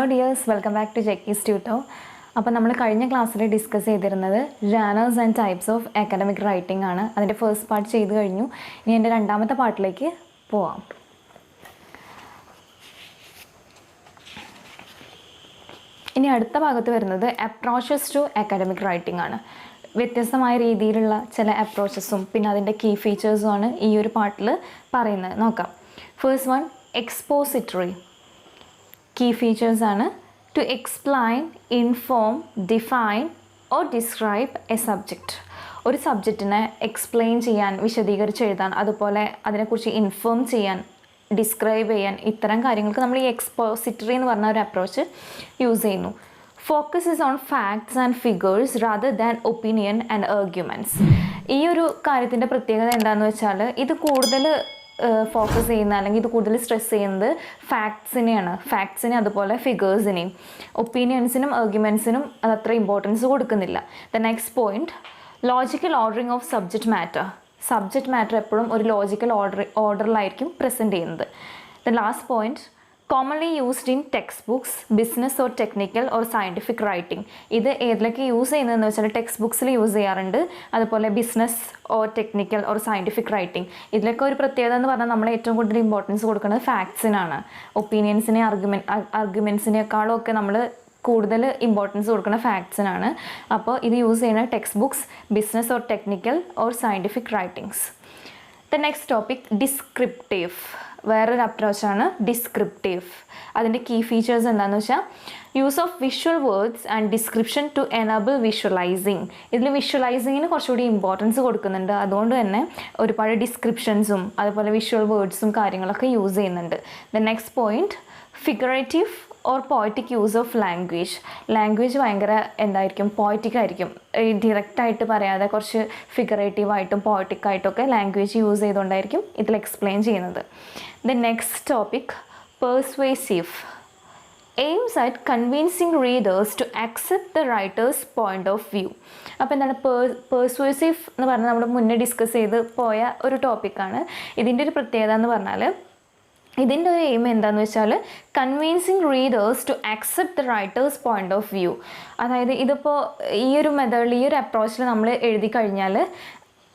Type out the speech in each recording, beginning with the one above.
Hello dears, welcome back to Jackie's Tuto. അപ്പോൾ നമ്മൾ കഴിഞ്ഞ ക്ലാസ്സിൽ ഡിസ്കസ് ചെയ്തിരുന്നത് genres and types of academic writing ആണ്. അതിൻ്റെ ഫസ്റ്റ് പാർട്ട് ചെയ്ത് കഴിഞ്ഞു. ഇനി എൻ്റെ രണ്ടാമത്തെ പാർട്ടിലേക്ക് പോവാം. ഇനി അടുത്ത ഭാഗത്ത് വരുന്നത് അപ്രോച്ചസ് ടു അക്കാഡമിക് റൈറ്റിംഗ് ആണ്. വ്യത്യസ്തമായ രീതിയിലുള്ള ചില അപ്രോച്ചസും പിന്നെ അതിൻ്റെ കീ ഫീച്ചേഴ്സുമാണ് ഈ ഒരു പാർട്ടിൽ പറയുന്നത്. നോക്കാം. First one, expository. Key features ആണ് to explain, inform, define or describe a subject. ഒരു സബ്ജക്റ്റിനെ എക്സ്പ്ലെയിൻ ചെയ്യാൻ, വിശദീകരിച്ച് എഴുതാൻ, അതുപോലെ അതിനെക്കുറിച്ച് ഇൻഫോം ചെയ്യാൻ, ഡിസ്ക്രൈബ് ചെയ്യാൻ, ഇത്തരം കാര്യങ്ങൾക്ക് നമ്മൾ ഈ എക്സ്പോസിറ്ററി എന്ന് പറഞ്ഞ ഒരു അപ്രോച്ച് യൂസ് ചെയ്യുന്നു. Focuses on facts and figures rather than opinion and arguments. ഈ ഒരു കാര്യത്തിൻ്റെ പ്രത്യേകത എന്താണെന്ന് വെച്ചാൽ ഇത് കൂടുതൽ ഫോക്കസ് ചെയ്യുന്ന അല്ലെങ്കിൽ ഇത് കൂടുതൽ സ്ട്രെസ് ചെയ്യുന്നത് ഫാക്ട്സിനെ അതുപോലെ ഫിഗേഴ്സിനെയും. ഒപ്പീനിയൻസിനും ആർഗ്യുമെൻറ്റ്സിനും അത് അത്ര ഇമ്പോർട്ടൻസ് കൊടുക്കുന്നില്ല. The next point, logical ordering of subject matter എപ്പോഴും ഒരു ലോജിക്കൽ ഓർഡറിലായിരിക്കും പ്രസൻറ്റ് ചെയ്യുന്നത്. The last point, commonly used in text books, business or technical or scientific writing. ഇത് ഏതിലൊക്കെ യൂസ് ചെയ്യുന്നതെന്ന് വെച്ചാൽ ടെക്സ്റ്റ് ബുക്സിൽ യൂസ് ചെയ്യാറുണ്ട്, അതുപോലെ business or technical or scientific writing. ഇതിലൊക്കെ ഒരു പ്രത്യേകത എന്ന് പറഞ്ഞാൽ നമ്മൾ ഏറ്റവും കൂടുതൽ ഇമ്പോർട്ടൻസ് കൊടുക്കുന്നത് ഫാക്ട്സിനാണ്. ഒപ്പീനിയൻസിനെ ആർഗ്യുമെൻറ്റ്സിനേക്കാളും ഒക്കെ നമ്മൾ കൂടുതൽ ഇമ്പോർട്ടൻസ് കൊടുക്കുന്ന ഫാക്ട്സിനാണ്. അപ്പോൾ ഇത് യൂസ് ചെയ്യുന്ന text books, business or technical or scientific writings. The next topic, descriptive. വേറൊരു അപ്രോച്ചാണ് ഡിസ്ക്രിപ്റ്റീവ്. അതിൻ്റെ കീ ഫീച്ചേഴ്സ് എന്താണെന്ന് വെച്ചാൽ use of visual words and description to enable visualising. ഇതിൽ വിഷ്വലൈസിങ്ങിന് കുറച്ചുകൂടി ഇമ്പോർട്ടൻസ് കൊടുക്കുന്നുണ്ട്. അതുകൊണ്ട് തന്നെ ഒരുപാട് ഡിസ്ക്രിപ്ഷൻസും അതുപോലെ വിഷ്വൽ വേർഡ്സും കാര്യങ്ങളൊക്കെ യൂസ് ചെയ്യുന്നുണ്ട്. The next point, figurative or poetic use of language ഭയങ്കര എന്തായിരിക്കും, പോയറ്റിക് ആയിരിക്കും. ഡിറക്റ്റായിട്ട് പറയാതെ കുറച്ച് ഫിഗറേറ്റീവായിട്ടും പോയറ്റിക്കായിട്ടൊക്കെ ലാംഗ്വേജ് യൂസ് ചെയ്തുകൊണ്ടായിരിക്കും ഇതിൽ എക്സ്പ്ലെയിൻ ചെയ്യുന്നത്. The next topic, persuasive. Aims at convincing readers to accept the writer's point of view. അപ്പോൾ എന്താണ് പെർസ്വേസീവ് എന്ന് പറഞ്ഞാൽ നമ്മൾ മുന്നേ ഡിസ്കസ് ചെയ്ത് പോയ ഒരു ടോപ്പിക്കാണ്. ഇതിൻ്റെ ഒരു പ്രത്യേകത എന്ന് പറഞ്ഞാൽ ഇതിൻ്റെ ഒരു എയിം എന്താണെന്ന് വെച്ചാൽ convincing readers to accept the writer's point of view. അതായത് ഇതിപ്പോൾ ഈ ഒരു മെത്തേഡിൽ, ഈ ഒരു അപ്രോച്ചിൽ നമ്മൾ എഴുതി കഴിഞ്ഞാൽ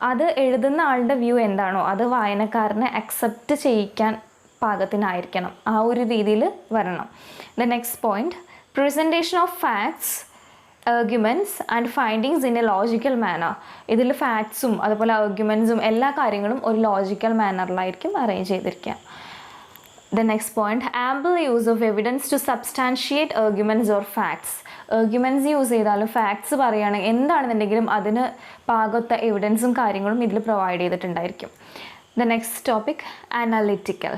അത് എഴുതുന്ന ആളുടെ വ്യൂ എന്താണോ അത് വായനക്കാരനെ അക്സെപ്റ്റ് ചെയ്യിക്കാൻ പാകത്തിനായിരിക്കണം. ആ ഒരു രീതിയിൽ വരണം. The next point, presentation of facts, arguments and findings in a logical manner. ഇതിൽ ഫാക്ട്സും അതുപോലെ ആർഗ്യുമെൻറ്റ്സും എല്ലാ കാര്യങ്ങളും ഒരു ലോജിക്കൽ മാനറിലായിരിക്കും അറേഞ്ച് ചെയ്തിരിക്കുക. The next point, ample use of evidence to substantiate arguments or facts. Arguments use ചെയ്താലും ഫാക്ട്സ് പറയുകയാണെങ്കിൽ എന്താണെന്നുണ്ടെങ്കിലും അതിന് പാകത്തെ എവിഡൻസും കാര്യങ്ങളും ഇതിൽ provide ചെയ്തിട്ടുണ്ടായിരിക്കും. The next topic, analytical.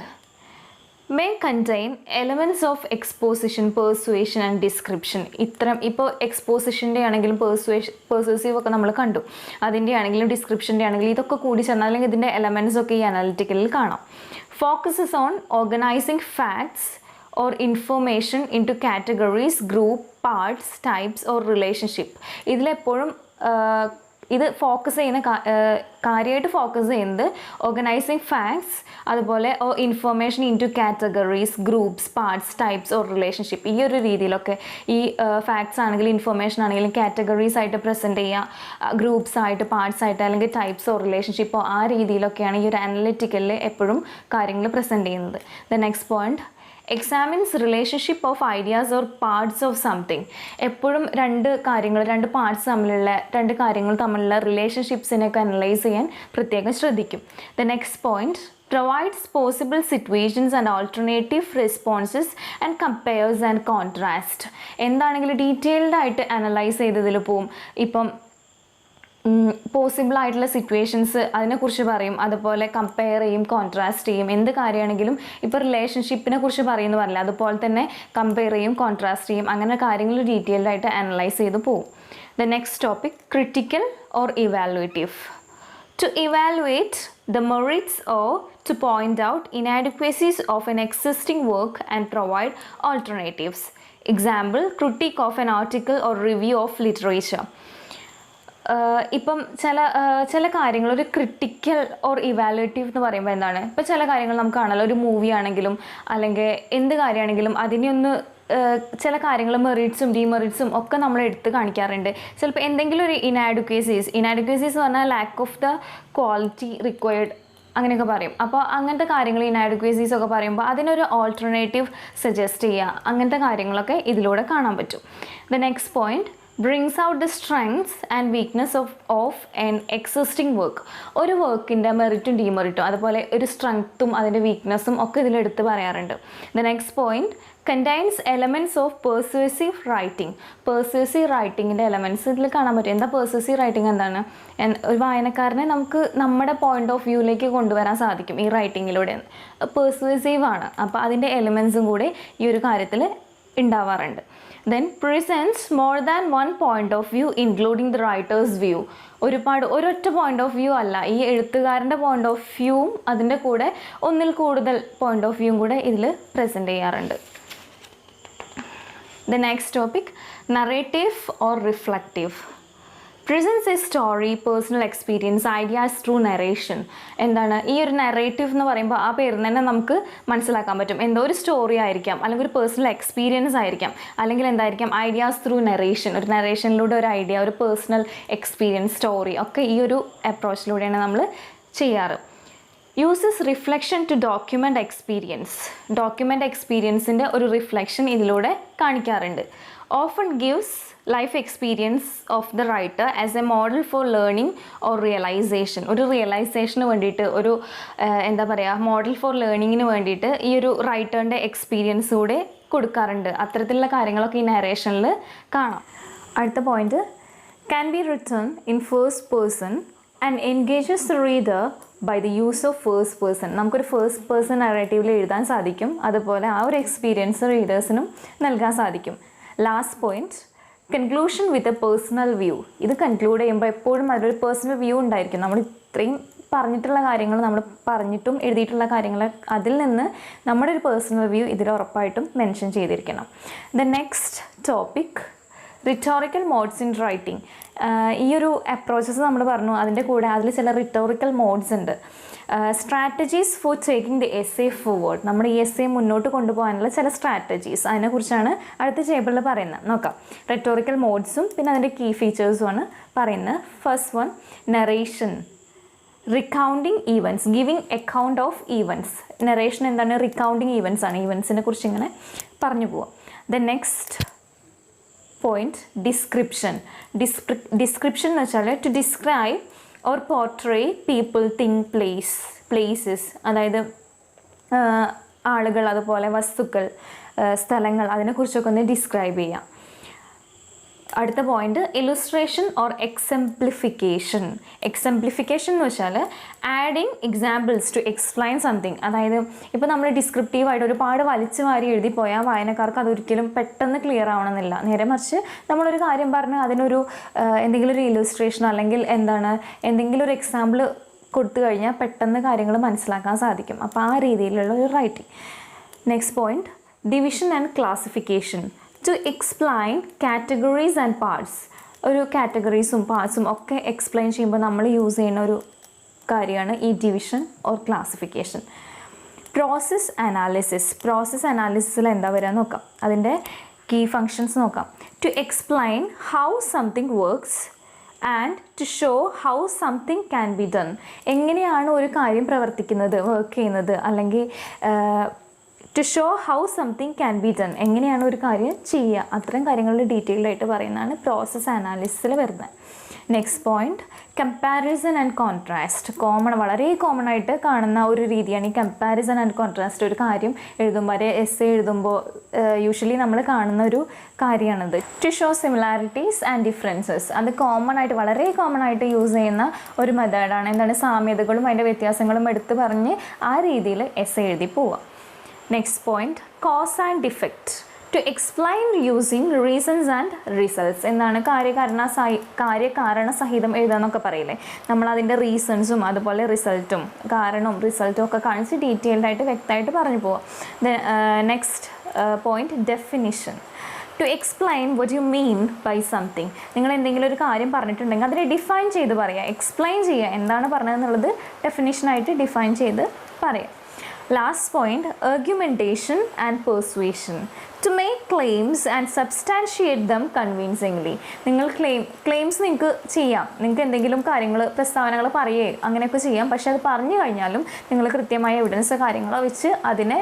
May contain elements of exposition, persuasion and description. ഇത്തരം ഇപ്പോൾ എക്സ്പോസിഷൻ്റെ ആണെങ്കിലും പെർസ്വേസീവ് ഒക്കെ നമ്മൾ കണ്ടു. അതിൻ്റെ ആണെങ്കിലും ഡിസ്ക്രിപ്ഷൻ്റെ ആണെങ്കിലും ഇതൊക്കെ കൂടി ചേർന്നാൽ അല്ലെങ്കിൽ ഇതിൻ്റെ എലമെൻറ്റ്സ് ഒക്കെ ഈ അനാലിറ്റിക്കലിൽ കാണാം. Focuses on organizing facts or information into categories, group, parts, types or relationship. ഇതിലെപ്പോഴും ഇത് ഫോക്കസ് ചെയ്യുന്ന കാര്യമായിട്ട് ഫോക്കസ് ചെയ്യുന്നത് ഓർഗനൈസിങ് ഫാക്ട്സ് അതുപോലെ information in to categories, groups, parts, types or relationship. ഈ ഒരു രീതിയിലൊക്കെ ഈ ഫാക്ട്സ് ആണെങ്കിലും ഇൻഫർമേഷൻ ആണെങ്കിലും കാറ്റഗറീസ് ആയിട്ട് പ്രസൻറ്റ് ചെയ്യുക, ഗ്രൂപ്പ്സ് ആയിട്ട്, പാർട്സ് ആയിട്ട് അല്ലെങ്കിൽ ടൈപ്സ് ഓർ റിലേഷൻഷിപ്പോ ആ രീതിയിലൊക്കെയാണ് ഈ ഒരു അനലിറ്റിക്കലിൽ എപ്പോഴും കാര്യങ്ങൾ പ്രസൻറ്റ് ചെയ്യുന്നത്. The next point, examines relationship of ideas or parts of something. എപ്പോഴും രണ്ട് കാര്യങ്ങൾ തമ്മിലുള്ള റിലേഷൻഷിപ്സിനെയൊക്കെ അനലൈസ് ചെയ്യാൻ പ്രത്യേകം ശ്രദ്ധിക്കും. The next point, provides possible situations and alternative responses and compares and contrast. എന്താണെങ്കിലും ഡീറ്റെയിൽഡ് ആയിട്ട് അനലൈസ് ചെയ്തതിൽ പോവും. ഇപ്പം പോസിബിൾ ആയിട്ടുള്ള സിറ്റുവേഷൻസ് അതിനെക്കുറിച്ച് പറയും, അതുപോലെ കമ്പയർ ചെയ്യും, കോൺട്രാസ്റ്റ് ചെയ്യും. എന്ത് കാര്യമാണെങ്കിലും ഇപ്പോൾ റിലേഷൻഷിപ്പിനെ കുറിച്ച് പറയുന്നു പറഞ്ഞില്ല, അതുപോലെ തന്നെ കമ്പയർ ചെയ്യും, കോൺട്രാസ്റ്റ് ചെയ്യും. അങ്ങനെ കാര്യങ്ങൾ ഡീറ്റെയിൽഡ് ആയിട്ട് അനലൈസ് ചെയ്ത് പോകും. The next topic, critical or evaluative. To evaluate the merits or to point out inadequacies of an existing work and provide alternatives. Example, critique of an article or review of literature. ഇപ്പം ചില കാര്യങ്ങൾ ഒരു critical or evaluative എന്ന് പറയുമ്പോൾ എന്താണ്, ഇപ്പോൾ ചില കാര്യങ്ങൾ നമുക്ക് കാണാമല്ലോ, ഒരു മൂവി ആണെങ്കിലും അല്ലെങ്കിൽ എന്ത് കാര്യമാണെങ്കിലും അതിനെ ഒന്ന് ചില കാര്യങ്ങൾ മെറിറ്റ്സും ഡീമെറിറ്റ്സും ഒക്കെ നമ്മൾ എടുത്ത് കാണിക്കാറുണ്ട്. ചിലപ്പോൾ എന്തെങ്കിലും ഒരു ഇനാഡ്യൂക്കേസീസ് എന്ന് പറഞ്ഞാൽ lack of the quality required അങ്ങനെയൊക്കെ പറയും. അപ്പോൾ അങ്ങനത്തെ കാര്യങ്ങൾ ഇനാഡ്യൂക്കേസീസ് ഒക്കെ പറയുമ്പോൾ അതിനൊരു ഓൾട്ടർനേറ്റീവ് സജസ്റ്റ് ചെയ്യുക, അങ്ങനത്തെ കാര്യങ്ങളൊക്കെ ഇതിലൂടെ കാണാൻ പറ്റും. The next point, brings out the strengths and weakness of an existing work. ഒരു വർക്കിൻ്റെ മെറിറ്റും ഡീമെറിറ്റും അതുപോലെ ഒരു സ്ട്രെങ്ത്തും അതിൻ്റെ വീക്ക്നെസ്സും ഒക്കെ ഇതിലെടുത്ത് പറയാറുണ്ട്. The next point, contains elements of persuasive writing. Persuasive റൈറ്റിങ്ങിൻ്റെ എലമെൻറ്റ്സ് ഇതിൽ കാണാൻ പറ്റും. എന്താ പെർസ്യൂസീവ് റൈറ്റിംഗ് എന്താണ്? ഒരു വായനക്കാരനെ നമുക്ക് നമ്മുടെ പോയിന്റ് ഓഫ് വ്യൂയിലേക്ക് കൊണ്ടുവരാൻ സാധിക്കും ഈ റൈറ്റിങ്ങിലൂടെ. പെർസ്യൂസീവ് ആണ്, അപ്പോൾ അതിൻ്റെ എലിമെൻസും കൂടി ഈ ഒരു കാര്യത്തിൽ ഉണ്ടാവാറുണ്ട്. Then presents more than one point of view including the writer's view. ഒരൊറ്റ പോയിന്റ് ഓഫ് വ്യൂ അല്ല, ഈ എഴുത്തുകാരൻ്റെ പോയിന്റ് ഓഫ് വ്യൂവും അതിൻ്റെ കൂടെ ഒന്നിൽ കൂടുതൽ പോയിന്റ് ഓഫ് വ്യൂവും കൂടെ ഇതിൽ പ്രസൻറ്റ് ചെയ്യാറുണ്ട്. The next topic, narrative or reflective. Presents a story, personal experience, ideas through narration. എന്താണ് ഈ ഒരു നറേറ്റീവ് എന്ന് പറയുമ്പോൾ ആ പേരിൽ തന്നെ നമുക്ക് മനസ്സിലാക്കാൻ പറ്റും. എന്തോ ഒരു സ്റ്റോറി ആയിരിക്കാം, അല്ലെങ്കിൽ ഒരു പേഴ്സണൽ എക്സ്പീരിയൻസ് ആയിരിക്കാം, അല്ലെങ്കിൽ എന്തായിരിക്കാം ഐഡിയാസ് ത്രൂ നറേഷൻ. ഒരു നറേഷനിലൂടെ ഒരു ഐഡിയ, ഒരു പേഴ്സണൽ എക്സ്പീരിയൻസ്, സ്റ്റോറി ഒക്കെ ഈ ഒരു അപ്രോച്ചിലൂടെയാണ് നമ്മൾ ചെയ്യാറ്. Uses reflection to document experience. Document എക്സ്പീരിയൻസിൻ്റെ ഒരു റിഫ്ലക്ഷൻ ഇതിലൂടെ കാണിക്കാറുണ്ട്. Often gives life experience of the writer as a model for learning or realization. ഒരു റിയലൈസേഷന് വേണ്ടിയിട്ട്, ഒരു എന്താ പറയുക, മോഡൽ ഫോർ ലേണിങ്ങിന് വേണ്ടിയിട്ട് ഈ ഒരു റൈറ്ററിൻ്റെ എക്സ്പീരിയൻസ് കൂടെ കൊടുക്കാറുണ്ട്. അത്തരത്തിലുള്ള കാര്യങ്ങളൊക്കെ ഈ നറേഷനിൽ കാണാം. അടുത്ത point, can be written in first person and engages the reader by the use of first person. നമുക്കൊരു ഫസ്റ്റ് പേഴ്സൺ നറേറ്റീവിൽ എഴുതാൻ സാധിക്കും, അതുപോലെ ആ ഒരു എക്സ്പീരിയൻസ് റീഡേഴ്സിനും നൽകാൻ സാധിക്കും. Last point, conclusion with a personal view. ഇത് കൺക്ലൂഡ് ചെയ്യുമ്പോൾ എപ്പോഴും അതിലൊരു പേഴ്സണൽ വ്യൂ ഉണ്ടായിരിക്കും. നമ്മൾ ഇത്രയും പറഞ്ഞിട്ടുള്ള കാര്യങ്ങൾ, നമ്മൾ പറഞ്ഞിട്ടും എഴുതിയിട്ടുള്ള കാര്യങ്ങൾ, അതിൽ നിന്ന് നമ്മുടെ ഒരു പേഴ്സണൽ വ്യൂ ഇതിൽ ഉറപ്പായിട്ടും മെൻഷൻ ചെയ്തിരിക്കണം. The next topic, rhetorical modes in writing. ഈ ഒരു അപ്രോച്ചസ് നമ്മൾ പറഞ്ഞു, അതിൻ്റെ കൂടെ അതിൽ ചില റിറ്റോറിക്കൽ മോഡ്സ് ഉണ്ട്. Strategies for taking the essay forward. നമ്മുടെ ഈ എസ്സേ മുന്നോട്ട് കൊണ്ടുപോകാനുള്ള ചില സ്ട്രാറ്റജീസ്, അതിനെക്കുറിച്ചാണ് അടുത്ത ടേബിളിൽ പറയുന്നത്. നോക്കാം. റിറ്റോറിക്കൽ മോഡ്സും പിന്നെ അതിൻ്റെ കീ ഫീച്ചേഴ്സുമാണ് പറയുന്നത്. First one, narration, recounting events, giving account of events. Narration എന്താണ്? റിക്കൗണ്ടിങ് ഈവൻറ്റ്സ് ആണ്. ഈവൻറ്റ്സിനെ കുറിച്ച് ഇങ്ങനെ പറഞ്ഞു പോവാം. The next point, description. Description എന്ന് വെച്ചാൽ to describe or portray people, thing, places. അതായത് ആളുകൾ, അതുപോലെ വസ്തുക്കൾ, സ്ഥലങ്ങൾ, അതിനെക്കുറിച്ചൊക്കെ ഒന്ന് ഡിസ്ക്രൈബ് ചെയ്യാം. അടുത്ത point, illustration or exemplification. Exemplification എന്ന് വെച്ചാൽ adding examples to explain something. അതായത് ഇപ്പോൾ നമ്മൾ ഡിസ്ക്രിപ്റ്റീവായിട്ട് ഒരുപാട് വലിച്ചു വാരി എഴുതിപ്പോയാൽ വായനക്കാർക്ക് അതൊരിക്കലും പെട്ടെന്ന് ക്ലിയർ ആവണമെന്നില്ല. നേരെ മറിച്ച് നമ്മളൊരു കാര്യം പറഞ്ഞ് അതിനൊരു എന്തെങ്കിലും ഒരു ഇലുസ്ട്രേഷൻ അല്ലെങ്കിൽ എന്തെങ്കിലും ഒരു എക്സാമ്പിൾ കൊടുത്തു കഴിഞ്ഞാൽ പെട്ടെന്ന് കാര്യങ്ങൾ മനസ്സിലാക്കാൻ സാധിക്കും. അപ്പോൾ ആ രീതിയിലുള്ള ഒരു writing. Next point, division and classification. To explain categories and parts. ഒരു കാറ്റഗറീസും പാർട്സും ഒക്കെ എക്സ്പ്ലെയിൻ ചെയ്യുമ്പോൾ നമ്മൾ യൂസ് ചെയ്യുന്ന ഒരു കാര്യമാണ് ഈ division or classification. Process analysis. Process അനാലിസിസിൽ എന്താ വരിക നോക്കാം. അതിൻ്റെ കീ ഫങ്ഷൻസ് നോക്കാം. To explain how something works and to show how something can be done. എങ്ങനെയാണ് ഒരു കാര്യം പ്രവർത്തിക്കുന്നത്, വർക്ക് ചെയ്യുന്നത്, അല്ലെങ്കിൽ to show how something can be done, എങ്ങനെയാണ് ഒരു കാര്യം ചെയ്യുക, അത്തരം കാര്യങ്ങളിൽ ഡീറ്റെയിൽഡായിട്ട് പറയുന്നതാണ് പ്രോസസ് അനാലിസിസിൽ വരുന്നത്. Next point, comparison and contrast. വളരെ കോമൺ ആയിട്ട് കാണുന്ന ഒരു രീതിയാണ് ഈ കമ്പാരിസൺ ആൻഡ് കോൺട്രാസ്റ്റ്. ഒരു കാര്യം എഴുതുമ്പോൾ, എസ്സേ എഴുതുമ്പോൾ യൂഷ്വലി നമ്മൾ കാണുന്ന ഒരു കാര്യമാണിത്. To show similarities and differences. അത് വളരെ കോമൺ ആയിട്ട് യൂസ് ചെയ്യുന്ന ഒരു മെത്തേഡാണ്. എന്താണ്? സാമ്യതകളും അതിൻ്റെ വ്യത്യാസങ്ങളും എടുത്ത് പറഞ്ഞ് ആ രീതിയിൽ എസ്സേ എഴുതി പോവാം. Next point, cause and effect. To explain using reasons and results. എന്താണ്? കാര്യകാരണ സഹിതം എഴുതാന്നൊക്കെ പറയില്ലേ, നമ്മളതിൻ്റെ റീസൺസും അതുപോലെ റിസൾട്ടും, കാരണവും റിസൾട്ടും ഒക്കെ കാണിച്ച് ഡീറ്റെയിൽഡായിട്ട് വ്യക്തമായിട്ട് പറഞ്ഞു പോവാം. Next point, definition. To explain what you mean by something. നിങ്ങൾ എന്തെങ്കിലും ഒരു കാര്യം പറഞ്ഞിട്ടുണ്ടെങ്കിൽ അതിനെ ഡിഫൈൻ ചെയ്ത് പറയുക, എക്സ്പ്ലെയിൻ ചെയ്യുക, എന്താണ് പറഞ്ഞതെന്നുള്ളത് ഡെഫിനിഷനായിട്ട് ഡിഫൈൻ ചെയ്ത് പറയാം. Last point, argumentation and persuasion. To make claims and substantiate them convincingly. നിങ്ങൾ ക്ലെയിംസ് നിങ്ങൾക്ക് ചെയ്യാം, നിങ്ങൾക്ക് എന്തെങ്കിലും കാര്യങ്ങൾ പ്രസ്താവനകൾ പറയുകയോ അങ്ങനെയൊക്കെ ചെയ്യാം. പക്ഷേ അത് പറഞ്ഞു കഴിഞ്ഞാലും നിങ്ങൾ കൃത്യമായ എവിഡൻസ് കാര്യങ്ങളോ വെച്ച് അതിനെ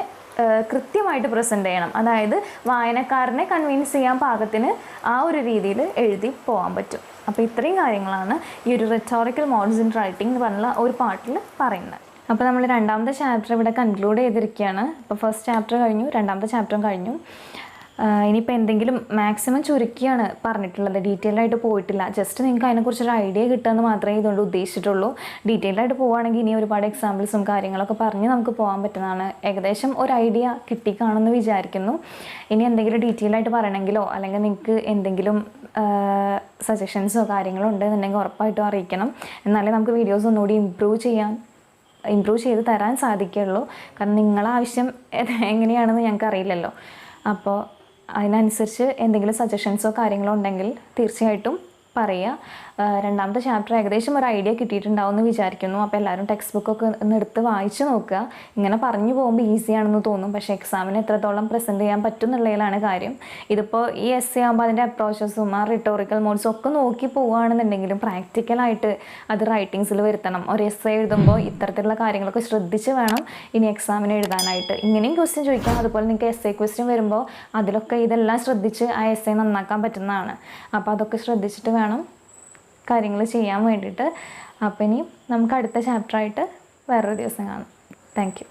കൃത്യമായിട്ട് പ്രസൻറ്റ് ചെയ്യണം. അതായത് വായനക്കാരനെ കൺവിൻസ് ചെയ്യാൻ പാകത്തിന് ആ ഒരു രീതിയിൽ എഴുതി പോകാൻ പറ്റും. അപ്പോൾ ഇത്രയും കാര്യങ്ങളാണ് ഈ ഒരു റെറ്റോറിക്കൽ മോഡ്സ് ഇൻ റൈറ്റിംഗ് എന്ന് പറഞ്ഞുള്ള ഒരു പാർട്ടിൽ പറയുന്നത്. അപ്പോൾ നമ്മൾ രണ്ടാമത്തെ ചാപ്റ്റർ ഇവിടെ കൺക്ലൂഡ് ചെയ്തിരിക്കുകയാണ്. അപ്പോൾ ഫസ്റ്റ് ചാപ്റ്റർ കഴിഞ്ഞു, രണ്ടാമത്തെ ചാപ്റ്ററും കഴിഞ്ഞു. ഇനിയിപ്പോൾ എന്തെങ്കിലും മാക്സിമം ചുരുക്കിയാണ് പറഞ്ഞിട്ടുള്ളത്, ഡീറ്റെയിൽ ആയിട്ട് പോയിട്ടില്ല. ജസ്റ്റ് നിങ്ങൾക്ക് അതിനെക്കുറിച്ചൊരു ഐഡിയ കിട്ടുമെന്ന് മാത്രമേ ഇതുകൊണ്ട് ഉദ്ദേശിച്ചിട്ടുള്ളൂ. ഡീറ്റെയിൽ ആയിട്ട് പോവുകയാണെങ്കിൽ ഇനി ഒരുപാട് എക്സാമ്പിൾസും കാര്യങ്ങളൊക്കെ പറഞ്ഞ് നമുക്ക് പോകാൻ പറ്റുന്നതാണ്. ഏകദേശം ഒരു ഐഡിയ കിട്ടിക്കാണെന്ന് വിചാരിക്കുന്നു. ഇനി എന്തെങ്കിലും ഡീറ്റെയിൽ ആയിട്ട് പറയണമെങ്കിലോ അല്ലെങ്കിൽ നിങ്ങൾക്ക് എന്തെങ്കിലും സജഷൻസോ കാര്യങ്ങളോ ഉണ്ടെന്നുണ്ടെങ്കിൽ ഉറപ്പായിട്ടും അറിയിക്കണം. എന്നാലേ നമുക്ക് വീഡിയോസ് ഒന്നുകൂടി ഇമ്പ്രൂവ് ചെയ്ത് തരാൻ സാധിക്കുള്ളൂ. കാരണം നിങ്ങളെ ആവശ്യം എങ്ങനെയാണെന്ന് ഞങ്ങൾക്ക് അറിയില്ലല്ലോ. അപ്പോൾ അതിനനുസരിച്ച് എന്തെങ്കിലും സജഷൻസോ കാര്യങ്ങളോ ഉണ്ടെങ്കിൽ തീർച്ചയായിട്ടും പറയുക. രണ്ടാമത്തെ ചാപ്റ്റർ ഏകദേശം ഒരു ഐഡിയ കിട്ടിയിട്ടുണ്ടാവും എന്ന് വിചാരിക്കുന്നു. അപ്പോൾ എല്ലാവരും ടെക്സ്റ്റ് ബുക്കൊക്കെ ഒന്ന് എടുത്ത് വായിച്ച് നോക്കുക. ഇങ്ങനെ പറഞ്ഞു പോകുമ്പോൾ ഈസിയാണെന്ന് തോന്നും, പക്ഷേ എക്സാമിന് എത്രത്തോളം പ്രസൻറ്റ് ചെയ്യാൻ പറ്റും എന്നുള്ളതിലാണ് കാര്യം. ഇതിപ്പോൾ ഈ എസ്സേ ആകുമ്പോൾ അതിൻ്റെ അപ്രോച്ചസും ആ റിട്ടോറിക്കൽ മോഡ്സും ഒക്കെ നോക്കി പോവുകയാണെന്നുണ്ടെങ്കിലും പ്രാക്ടിക്കലായിട്ട് അത് റൈറ്റിങ്സിൽ വരുത്തണം. ഒരു എസ്സേ എഴുതുമ്പോൾ ഇത്തരത്തിലുള്ള കാര്യങ്ങളൊക്കെ ശ്രദ്ധിച്ച് വേണം ഇനി എക്സാമിന് എഴുതാനായിട്ട്. ഇങ്ങനെയും ക്വസ്റ്റ്യൻ ചോദിക്കാം. അതുപോലെ നിങ്ങൾക്ക് എസ്സേ ക്വസ്റ്റ്യൻ വരുമ്പോൾ അതിലൊക്കെ ഇതെല്ലാം ശ്രദ്ധിച്ച് ആ എസ്സേ നന്നാക്കാൻ പറ്റുന്നതാണ്. അപ്പോൾ അതൊക്കെ ശ്രദ്ധിച്ചിട്ട് വേണം കാര്യങ്ങൾ ചെയ്യാൻ വേണ്ടിയിട്ട്. അപ്പം ഇനി നമുക്ക് അടുത്ത ചാപ്റ്ററായിട്ട് വേറൊരു ദിവസം കാണാം. Thank you.